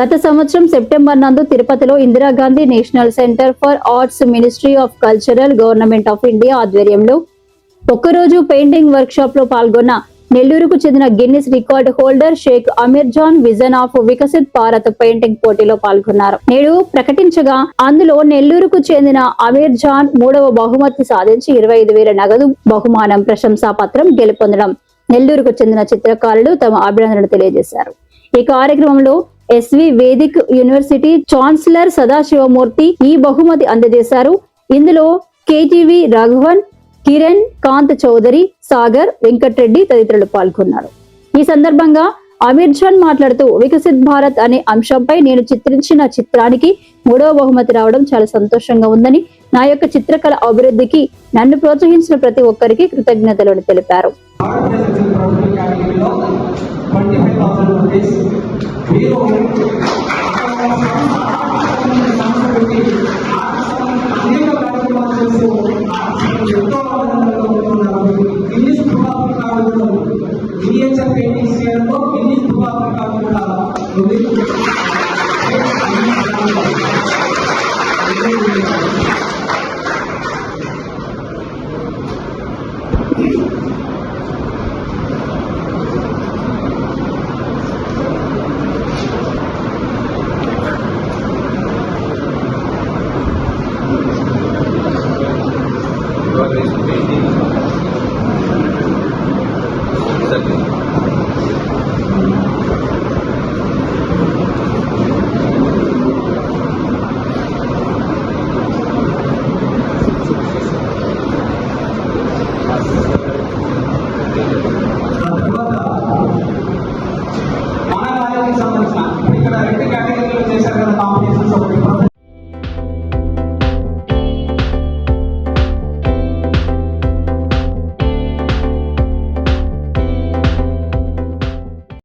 గత సంవత్సరం సెప్టెంబర్ నందు తిరుపతిలో Indira Gandhi national centre for arts, ministry of cultural, government of India ఆధ్వర్యంలో ఒక్కరోజు పెయింటింగ్ వర్క్ షాప్ లో పాల్గొన్న నెల్లూరుకు చెందిన Guinness record holder Sheikh Aamir John vision of Viksit Bharat painting పోటీలో పాల్గొన్నారు. నేడు ప్రకటించగా అందులో నెల్లూరుకు చెందిన అమీర్ జాన్ 3వ బహుమతి సాధించి 25,000 నగదు బహుమానం, ప్రశంసా పత్రం గెలుపొందడం నెల్లూరుకు చెందిన చిత్రకారులు తమ అభినందనలు తెలియజేశారు. ఈ కార్యక్రమంలో SV Vedic university chancellor Sadasivamurthy ఈ బహుమతి అందజేశారు. ఇందులో కేటీవీ రాఘవన్, కిరణ్ కాంత్ చౌదరి, సాగర్, వెంకట్రెడ్డి తదితరులు పాల్గొన్నారు. ఈ సందర్భంగా అమీర్ జాన్ మాట్లాడుతూ, వికసిత్ భారత్ అనే అంశంపై నేను చిత్రించిన చిత్రానికి 3వ బహుమతి రావడం చాలా సంతోషంగా ఉందని, నా యొక్క చిత్రకళ అభివృద్ధికి నన్ను ప్రోత్సహించిన ప్రతి ఒక్కరికి కృతజ్ఞతలు తెలిపారు. పెయింటింగ్స్ చేయడంలో గిన్నిస్ బుక్ ఆఫ్ రికార్డ్ కూడా ఉంది.